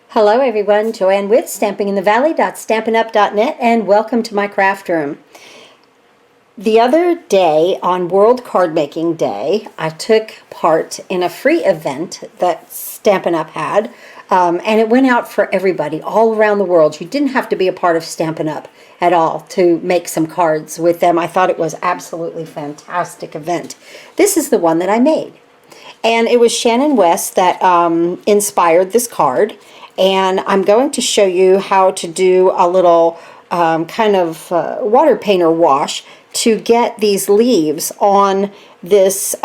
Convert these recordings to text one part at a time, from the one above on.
Hello everyone, Joanne with stampinginthevalley.stampinup.net, and welcome to my craft room. The other day on World Card Making Day, I took part in a free event that Stampin' Up! Had, and it went out for everybody all around the world. You didn't have to be a part of Stampin' Up! At all to make some cards with them. I thought it was absolutely fantastic event. This is the one that I made. And it was Shannon West that inspired this card. And I'm going to show you how to do a little water painter wash to get these leaves on this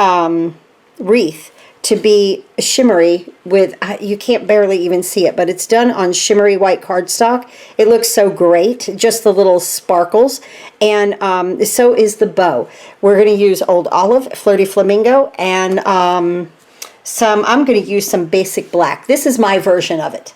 wreath to be shimmery with, you can't barely even see it, but it's done on shimmery white cardstock. It looks so great, just the little sparkles. And so is the bow. We're going to use Old Olive, Flirty Flamingo, and I'm going to use some basic black. This is my version of it.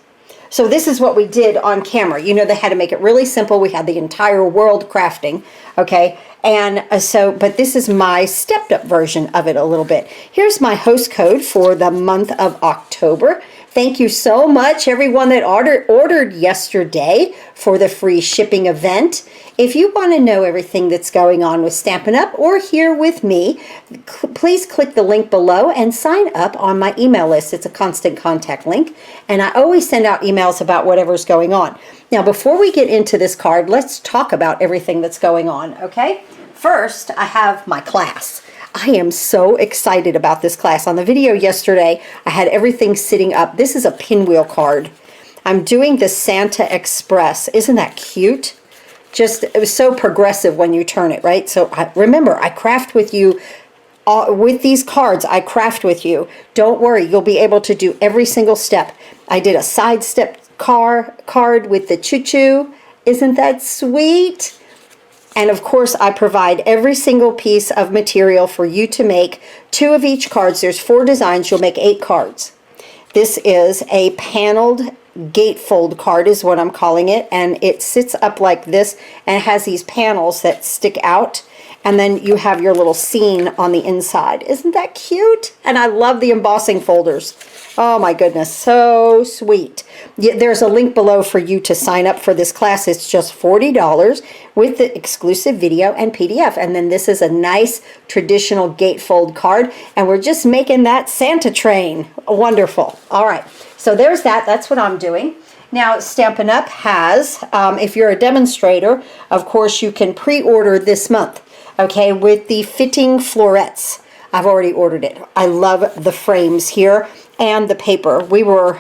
So this is what we did on camera. You know, they had to make it really simple. We had the entire world crafting, okay? And but this is my stepped up version of it a little bit. Here's my host code for the month of October. Thank you so much, everyone that ordered yesterday for the free shipping event. If you want to know everything that's going on with Stampin' Up! Or here with me, please click the link below and sign up on my email list. It's a constant contact link, and I always send out emails about whatever's going on. Now, before we get into this card, let's talk about everything that's going on, okay? First, I have my class. I am so excited about this class. On the video yesterday, I had everything sitting up. This is a pinwheel card. I'm doing the Santa Express. Isn't that cute? Just, it was so progressive when you turn it, right? So remember, I craft with you. With these cards, I craft with you. Don't worry, you'll be able to do every single step. I did a side step card with the choo-choo. Isn't that sweet? And of course, I provide every single piece of material for you to make 2 of each cards. There's 4 designs. You'll make 8 cards. This is a paneled gatefold card is what I'm calling it. And it sits up like this and it has these panels that stick out. And then you have your little scene on the inside. Isn't that cute? And I love the embossing folders. Oh my goodness, so sweet. There's a link below for you to sign up for this class. It's just $40 with the exclusive video and PDF. And then this is a nice traditional gatefold card. And we're just making that Santa train. Wonderful. All right, so there's that. That's what I'm doing. Now, Stampin' Up! Has, if you're a demonstrator, of course, you can pre-order this month, okay, with the fitting florets. I've already ordered it. I love the frames here and the paper. We were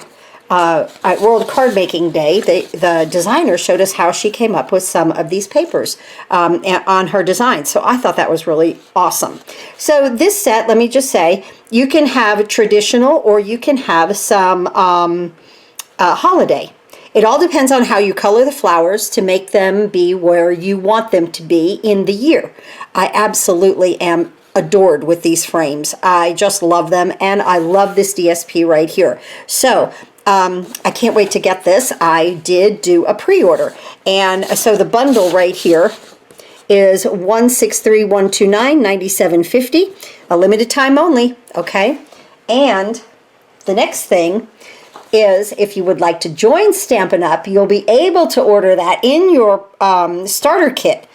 at World Card Making Day. The designer showed us how she came up with some of these papers on her design. So I thought that was really awesome. So this set, let me just say, you can have traditional or you can have some holiday. It all depends on how you color the flowers to make them be where you want them to be in the year. I absolutely am adored with these frames. I just love them, and I love this DSP right here. So I can't wait to get this. I did do a pre-order, and so the bundle right here is 163,129.97.50, a limited time only, okay? And the next thing is, if you would like to join Stampin' Up!, you'll be able to order that in your starter kit.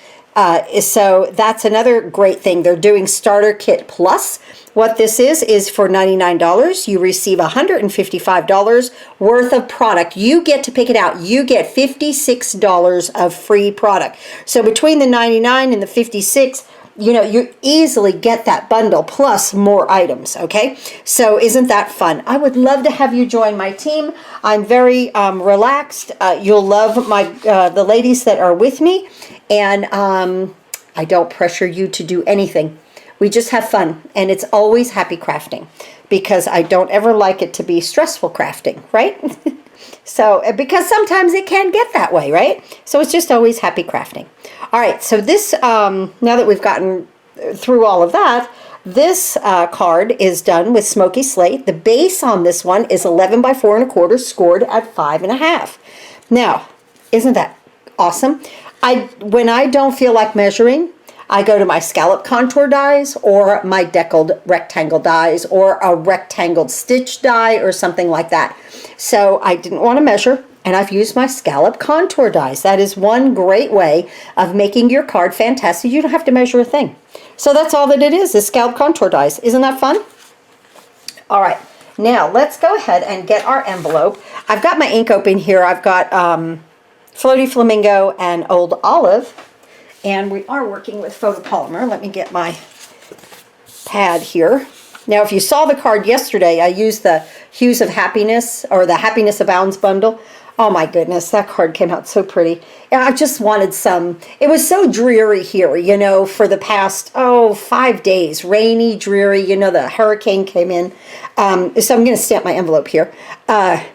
So that's another great thing. They're doing Starter Kit Plus. What this is for $99. You receive $155 worth of product. You get to pick it out. You get $56 of free product. So between the $99 and the $56, you know, you easily get that bundle plus more items, okay? So isn't that fun? I would love to have you join my team. I'm very relaxed. You'll love the ladies that are with me, and I don't pressure you to do anything. We just have fun, and it's always happy crafting because I don't ever like it to be stressful crafting, right? So, because sometimes it can get that way, right? So it's just always happy crafting. All right, so this, now that we've gotten through all of that, this card is done with Smoky Slate. The base on this one is 11 by 4 1/4, scored at 5.5. Now, isn't that awesome? When I don't feel like measuring, I go to my scallop contour dies or my deckled rectangle dies or a rectangled stitch die or something like that. So I didn't want to measure, and I've used my scallop contour dies. That is one great way of making your card fantastic. You don't have to measure a thing. So that's all that it is scallop contour dies. Isn't that fun? All right, now let's go ahead and get our envelope. I've got my ink open here. I've got Floaty Flamingo and Old Olive, and we are working with photopolymer. Let me get my pad here. Now, if you saw the card yesterday, I used the Hues of Happiness, or the Happiness Abounds bundle. Oh my goodness, that card came out so pretty. And I just wanted some, it was so dreary here, you know, for the past, 5 days. Rainy, dreary, you know, the hurricane came in. So I'm going to stamp my envelope here. And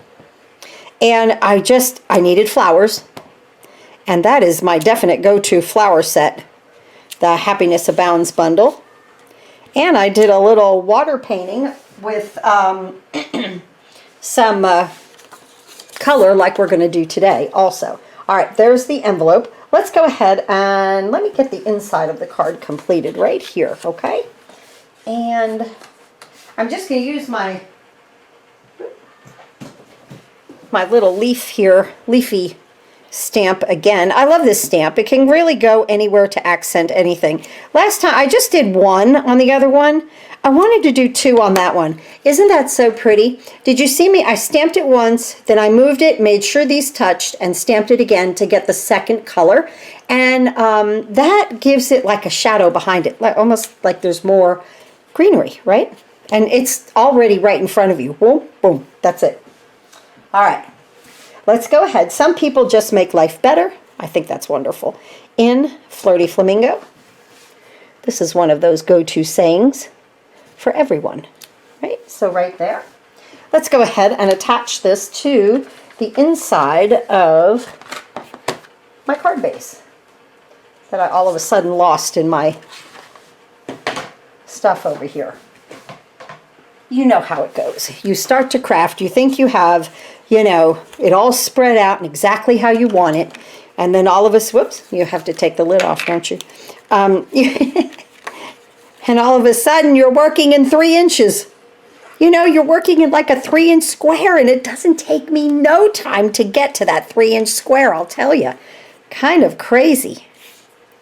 I needed flowers. And that is my definite go-to flower set, the Happiness Abounds bundle. And I did a little water painting with some color like we're going to do today also. All right, there's the envelope. Let's go ahead and let me get the inside of the card completed right here, okay? And I'm just going to use my little leaf here, leafy stamp again. I love this stamp. It can really go anywhere to accent anything. Last time I just did one on the other one. I wanted to do two on that one. Isn't that so pretty? Did you see me? I stamped it once, then I moved it, made sure these touched, and stamped it again to get the second color. And that gives it like a shadow behind it, like almost like there's more greenery, right? And it's already right in front of you. Boom, boom, that's it. All right. Let's go ahead. Some people just make life better. I think that's wonderful. In Floaty Flamingo. This is one of those go-to sayings for everyone. Right? So right there. Let's go ahead and attach this to the inside of my card base that I all of a sudden lost in my stuff over here. You know how it goes. You start to craft. You think you have, you know, it all spread out and exactly how you want it. And then all of us, whoops, you have to take the lid off, don't you? And all of a sudden you're working in 3 inches. You know, you're working in like a 3-inch square, and it doesn't take me no time to get to that 3-inch square, I'll tell you. Kind of crazy.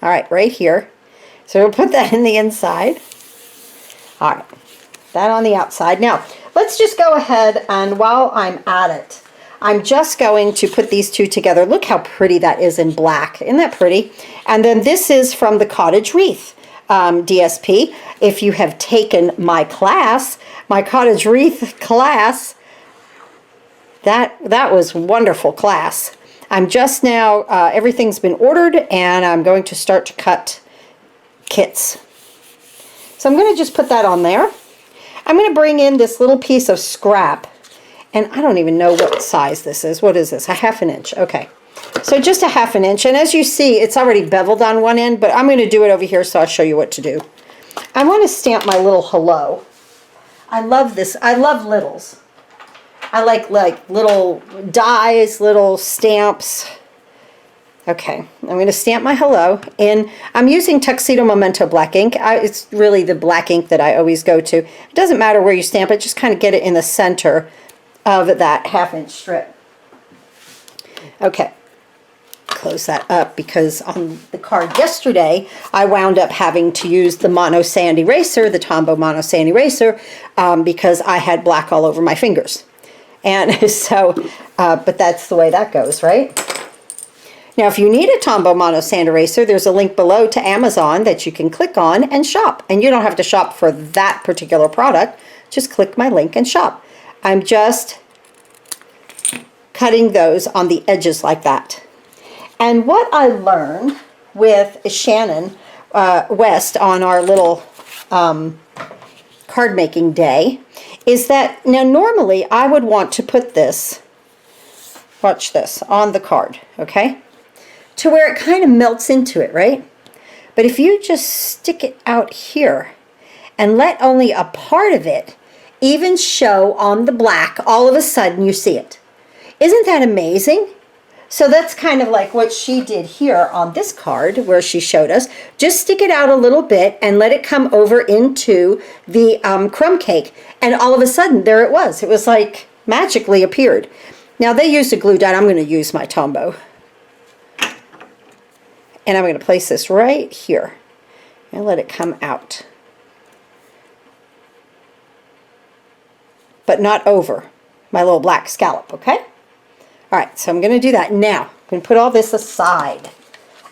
All right, right here. So we'll put that in the inside. All right, that on the outside. Now, let's just go ahead, and while I'm at it, I'm just going to put these two together. Look how pretty that is in black. Isn't that pretty? And then this is from the Cottage Wreath DSP. If you have taken my class, my Cottage Wreath class, that was wonderful class. I'm just now, everything's been ordered, and I'm going to start to cut kits. So I'm going to just put that on there. I'm going to bring in this little piece of scrap, and I don't even know what size this is. What is this? A 1/2 inch. Okay. So just a 1/2 inch, and as you see, it's already beveled on one end, but I'm going to do it over here so I'll show you what to do. I want to stamp my little hello. I love this. I love littles. I like little dies, little stamps. Okay, I'm going to stamp my hello, and I'm using Tuxedo Memento black ink. It's really the black ink that I always go to. It doesn't matter where you stamp it, just kind of get it in the center of that 1/2 inch strip. Okay, close that up because on the card yesterday, I wound up having to use the Mono Sand Eraser, the Tombow Mono Sand Eraser, because I had black all over my fingers. And so, but that's the way that goes, right? Now, if you need a Tombow Mono Sand Eraser, there's a link below to Amazon that you can click on and shop. And you don't have to shop for that particular product. Just click my link and shop. I'm just cutting those on the edges like that. And what I learned with Shannon West on our little card making day is that, now normally I would want to put this, watch this, on the card, okay? To where it kind of melts into it, right? But if you just stick it out here and let only a part of it even show on the black, all of a sudden you see it. Isn't that amazing? So that's kind of like what she did here on this card where she showed us. Just stick it out a little bit and let it come over into the crumb cake. And all of a sudden, there it was. It was like magically appeared. Now they used a glue dot. I'm going to use my Tombow. And I'm going to place this right here and let it come out. But not over my little black scallop, okay? All right, so I'm going to do that. Now, I'm going to put all this aside.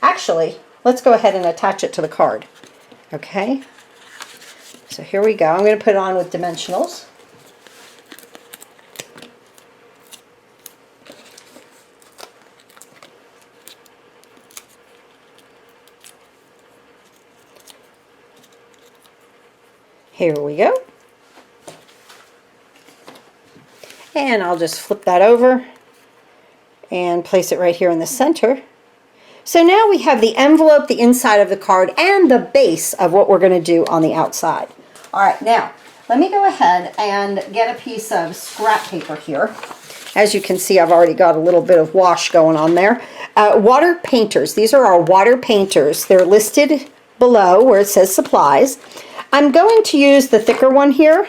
Actually, let's go ahead and attach it to the card. Okay? So here we go. I'm going to put it on with dimensionals. Here we go. And I'll just flip that over and place it right here in the center. So now we have the envelope, the inside of the card, and the base of what we're going to do on the outside. All right, now let me go ahead and get a piece of scrap paper here. As you can see, I've already got a little bit of wash going on there. Water painters. These are our water painters. They're listed below where it says supplies. I'm going to use the thicker one here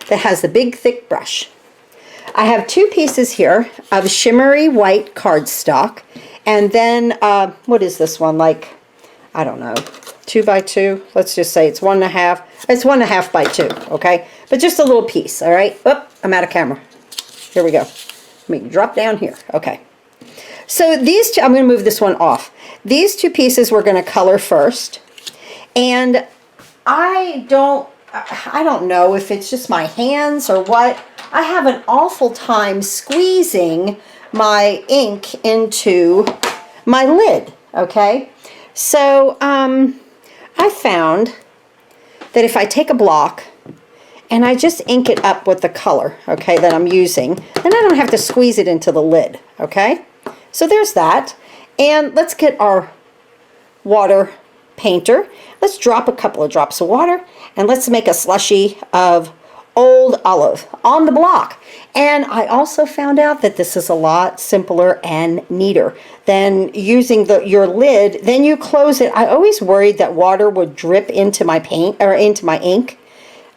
that has the big thick brush. I have two pieces here of shimmery white cardstock, and then what is this one, like, I don't know, 2 by 2. Let's just say it's 1.5. It's 1.5 by 2, okay? But just a little piece, all right? Oop, I'm out of camera. Here we go. Let me drop down here. Okay. So these two, I'm going to move this one off. These two pieces we're going to color first, and I don't know if it's just my hands or what. I have an awful time squeezing my ink into my lid, okay? So I found that if I take a block and I just ink it up with the color, okay, that I'm using, then I don't have to squeeze it into the lid, okay? So there's that. And let's get our water painter. Let's drop a couple of drops of water and let's make a slushy of Old Olive on the block. And I also found out that this is a lot simpler and neater than using your lid. Then you close it. I always worried that water would drip into my paint or into my ink.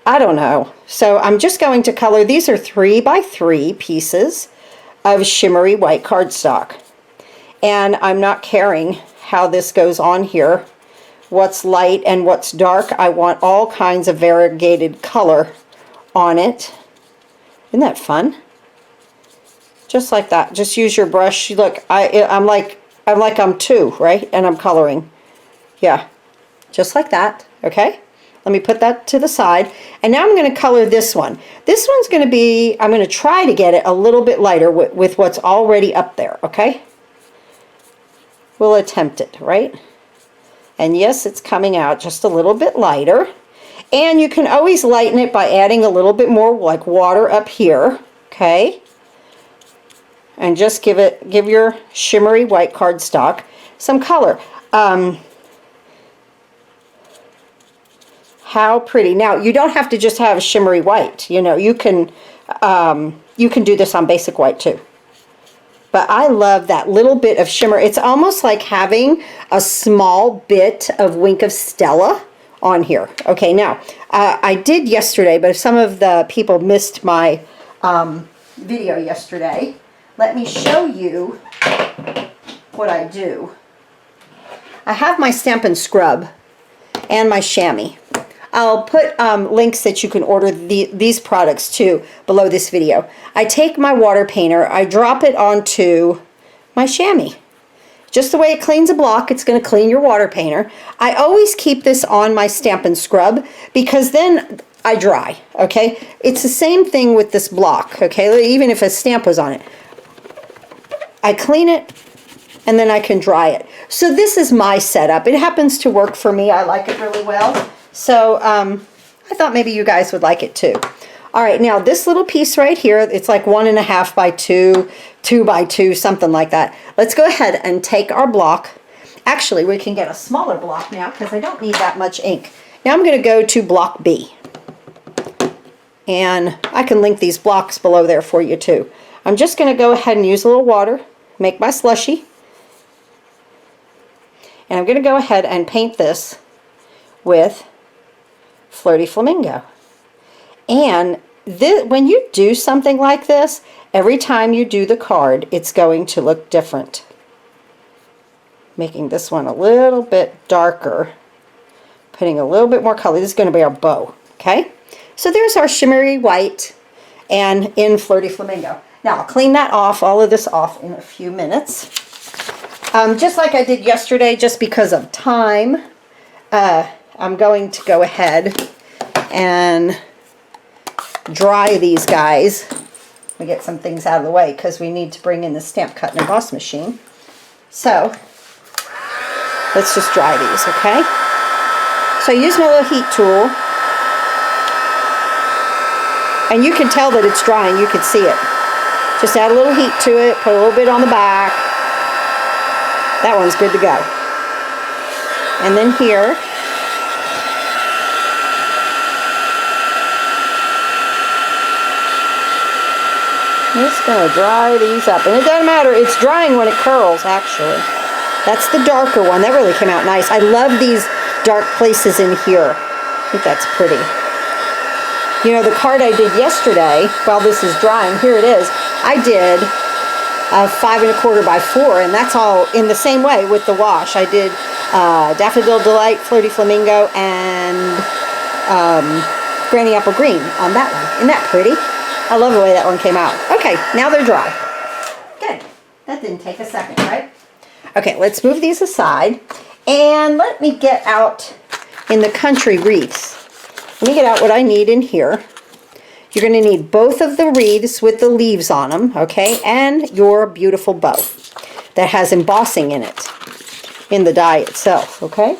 I don't know. So I'm just going to color. These are 3 by 3 pieces of shimmery white cardstock. And I'm not caring how this goes on here, what's light and what's dark. I want all kinds of variegated color on it. Isn't that fun? Just like that. Just use your brush. Look, I'm like I'm 2, right? And I'm coloring. Yeah, just like that. Okay. Let me put that to the side. And now I'm going to color this one. This one's going to be, I'm going to try to get it a little bit lighter with what's already up there. Okay. We'll attempt it, right? And yes, it's coming out just a little bit lighter. And you can always lighten it by adding a little bit more like water up here, okay? And just give your shimmery white cardstock some color. How pretty. Now, you don't have to just have shimmery white. You know, you can do this on basic white too. But I love that little bit of shimmer. It's almost like having a small bit of Wink of Stella on here. Okay, now, I did yesterday, but if some of the people missed my video yesterday, let me show you what I do. I have my Stampin' Scrub and my chamois. I'll put links that you can order these products too below this video. I take my water painter, I drop it onto my chamois. Just the way it cleans a block, it's going to clean your water painter. I always keep this on my Stampin' Scrub because then I dry, okay? It's the same thing with this block, okay? Even if a stamp was on it. I clean it and then I can dry it. So this is my setup. It happens to work for me. I like it really well. So I thought maybe you guys would like it too. All right, now this little piece right here, it's like 1.5 by 2, 2 by 2, something like that. Let's go ahead and take our block. Actually, we can get a smaller block now because I don't need that much ink. Now I'm going to go to block B. And I can link these blocks below there for you too. I'm just going to go ahead and use a little water make my slushie. And I'm going to go ahead and paint this with Flirty Flamingo. And when you do something like this, every time you do the card, it's going to look different. Making this one a little bit darker. Putting a little bit more color. This is going to be our bow. Okay? So there's our shimmery white and in Flirty Flamingo. Now I'll clean that off, all of this off in a few minutes. Just like I did yesterday, just because of time, I'm going to go ahead and dry these guys. We get some things out of the way because we need to bring in the stamp cut and emboss machine. So let's just dry these, okay? So I use my little heat tool, and you can tell that it's drying. You can see it. Just add a little heat to it, put a little bit on the back. That one's good to go. And then here, I'm just going to dry these up. And it doesn't matter, it's drying when it curls, actually. That's the darker one. That really came out nice. I love these dark places in here. I think that's pretty. You know, the card I did yesterday, while this is drying, here it is. I did a 5 1/4 by 4, and that's all in the same way with the wash. I did Daffodil Delight, Flirty Flamingo, and Granny Apple Green on that one. Isn't that pretty? I love the way that one came out. Okay, now they're dry. Good. That didn't take a second, right? Okay, let's move these aside, and let me get out in the country wreaths. Let me get out what I need in here. You're going to need both of the wreaths with the leaves on them, okay, and your beautiful bow that has embossing in it, in the die itself, okay?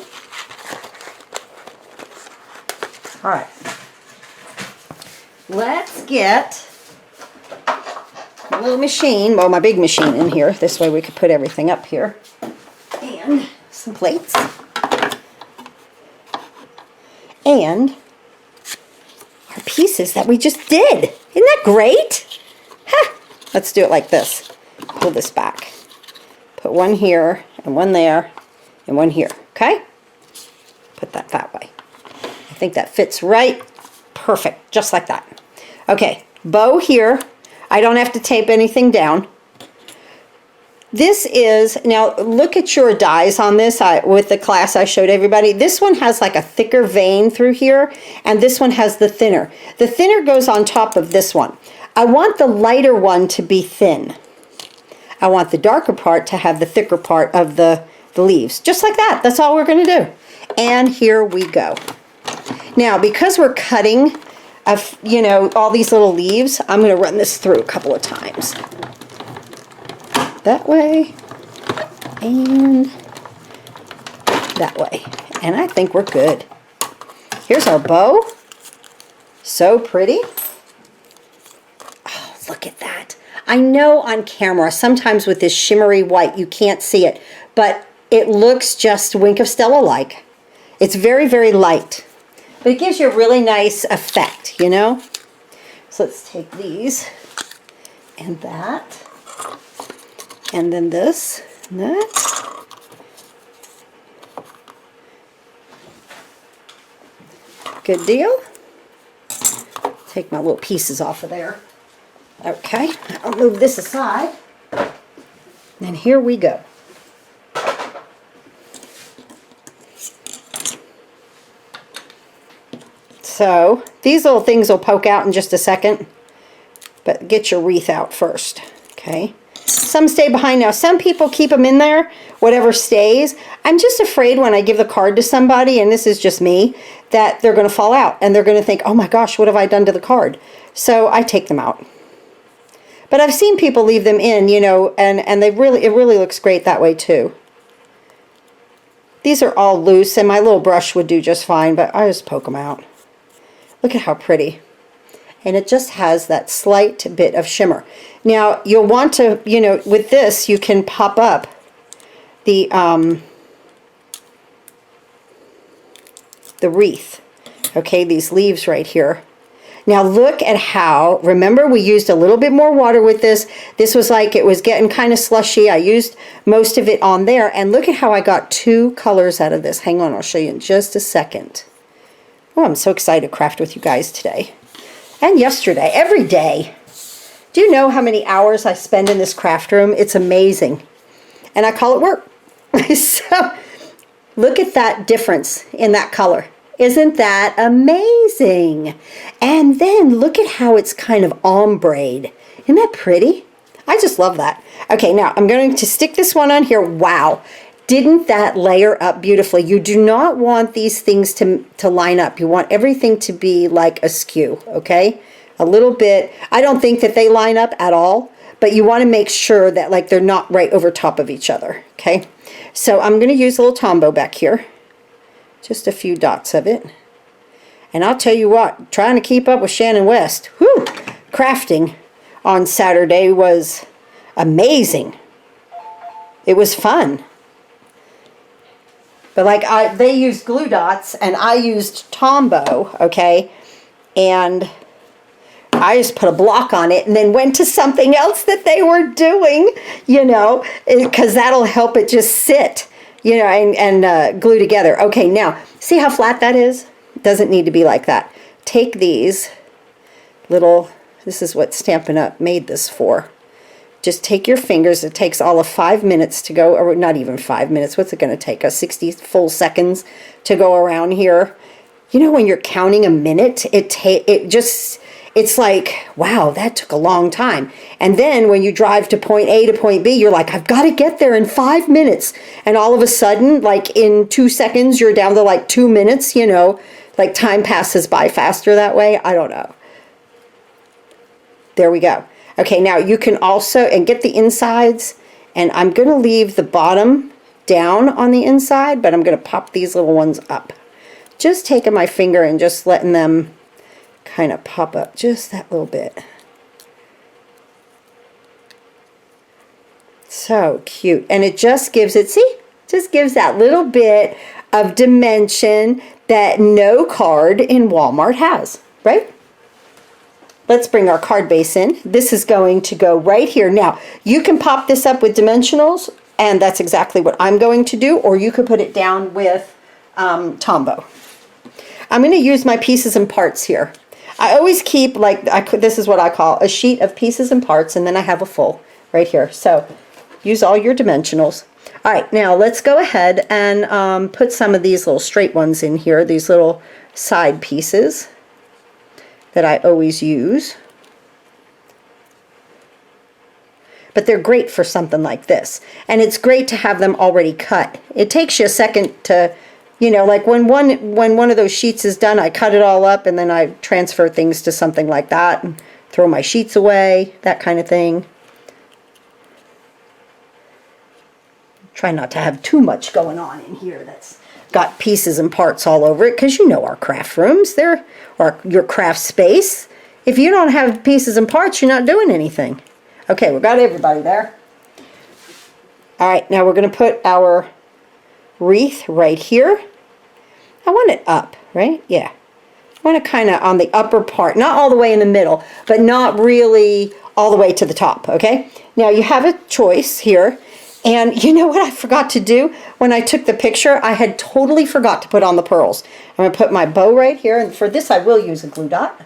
All right. Let's get my little machine, well, my big machine in here. This way we could put everything up here. And some plates. And our pieces that we just did. Isn't that great? Ha! Let's do it like this. Pull this back. Put one here, and one there, and one here. Okay? Put that way. I think that fits right. Perfect. Just like that. Okay. Bow here. I don't have to tape anything down. This is, now look at your dies on this. With the class I showed everybody. This one has like a thicker vein through here, and this one has the thinner. The thinner goes on top of this one. I want the lighter one to be thin. I want the darker part to have the thicker part of the leaves. Just like that. That's all we're going to do. And here we go. Now, because we're cutting, you know, all these little leaves, I'm going to run this through a couple of times. That way, and that way. And I think we're good. Here's our bow. So pretty. Oh, look at that. I know on camera, sometimes with this shimmery white, you can't see it, but it looks just Wink of Stella-like. It's very, very light. But it gives you a really nice effect, you know? So let's take these and that. And then this and that. Good deal. Take my little pieces off of there. Okay, I'll move this aside. And here we go. So these little things will poke out in just a second, but get your wreath out first, okay? Some stay behind. Now, some people keep them in there, whatever stays. I'm just afraid when I give the card to somebody, and this is just me, that they're going to fall out, and they're going to think, oh my gosh, what have I done to the card? So I take them out. But I've seen people leave them in, you know, and it really looks great that way too. These are all loose, and my little brush would do just fine, but I just poke them out. Look at how pretty. And it just has that slight bit of shimmer. Now, you'll want to, you know, with this, you can pop up the wreath. Okay, these leaves right here. Now look at how, remember we used a little bit more water with this. This was like, it was getting kind of slushy. I used most of it on there, and look at how I got 2 colors out of this. Hang on, I'll show you in just a second. Oh, I'm so excited to craft with you guys today. And yesterday, every day. Do you know how many hours I spend in this craft room? It's amazing. And I call it work. So look at that difference in that color. Isn't that amazing? And then look at how it's kind of ombre. Isn't that pretty? I just love that. Okay, now I'm going to stick this one on here. Wow. Didn't that layer up beautifully? You do not want these things to line up. You want everything to be like askew, okay? A little bit. I don't think that they line up at all, but you want to make sure that like they're not right over top of each other, okay? So I'm going to use a little Tombow back here. Just a few dots of it. And I'll tell you what, trying to keep up with Shannon West, whew, crafting on Saturday was amazing. It was fun. But like they used glue dots and I used Tombow, okay? And I just put a block on it and then went to something else that they were doing, you know, because that'll help it just sit, you know, and glue together. Okay, now, see how flat that is? It doesn't need to be like that. Take these little, this is what Stampin' Up! Made this for. Just take your fingers. It takes all of 5 minutes to go, or not even 5 minutes. What's it going to take us? 60 full seconds to go around here. You know, when you're counting a minute, it's like, wow, that took a long time. And then when you drive to point A to point B, you're like, I've got to get there in 5 minutes. And all of a sudden, like in 2 seconds, you're down to like 2 minutes, you know, like time passes by faster that way. I don't know. There we go. Okay, now you can also, and get the insides, and I'm going to leave the bottom down on the inside, but I'm going to pop these little ones up. Just taking my finger and just letting them kind of pop up just that little bit. So cute. And it just gives it, see, just gives that little bit of dimension that no card in Walmart has, right? Let's bring our card base in. This is going to go right here. Now, you can pop this up with dimensionals, and that's exactly what I'm going to do, or you could put it down with Tombow. I'm going to use my pieces and parts here. I always keep, like, this is what I call a sheet of pieces and parts, and then I have a full right here. So use all your dimensionals. All right, now let's go ahead and put some of these little straight ones in here, these little side pieces that I always use. But they're great for something like this. And it's great to have them already cut. It takes you a second to, you know, like when one of those sheets is done, I cut it all up and then I transfer things to something like that and throw my sheets away, that kind of thing. Try not to have too much going on in here that's got pieces and parts all over it, because you know our craft rooms, they're, or your craft space. If you don't have pieces and parts, you're not doing anything. Okay, we've got everybody there. All right, now we're going to put our wreath right here. I want it up, right? Yeah. I want it kind of on the upper part, not all the way in the middle, but not really all the way to the top, okay? Now you have a choice here. And you know what I forgot to do when I took the picture? I had totally forgot to put on the pearls. I'm going to put my bow right here, and for this I will use a glue dot.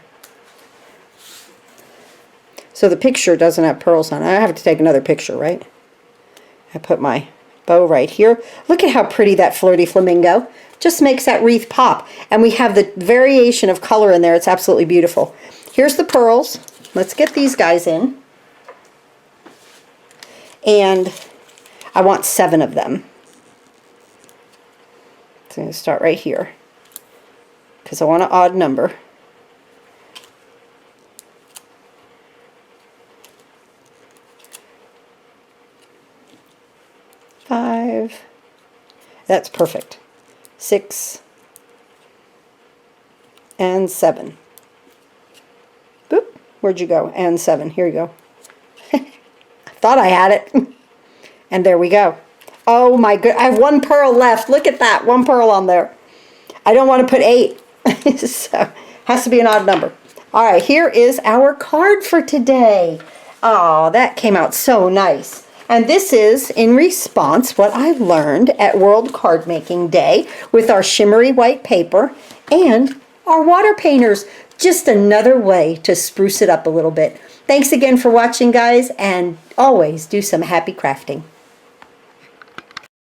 So the picture doesn't have pearls on it. I have to take another picture, right? I put my bow right here. Look at how pretty that flirty flamingo. Just makes that wreath pop. And we have the variation of color in there. It's absolutely beautiful. Here's the pearls. Let's get these guys in. And I want 7 of them. So I'm going to start right here because I want an odd number. Five. That's perfect. 6 and 7. Boop. Where'd you go? And 7. Here you go. I thought I had it. And there we go. Oh my good, I have 1 pearl left. Look at that, 1 pearl on there. I don't want to put 8. So, has to be an odd number. All right, here is our card for today. Oh, that came out so nice. And this is in response what I learned at World Card Making Day with our shimmery white paper and our water painters. Just another way to spruce it up a little bit. Thanks again for watching, guys, and always do some happy crafting.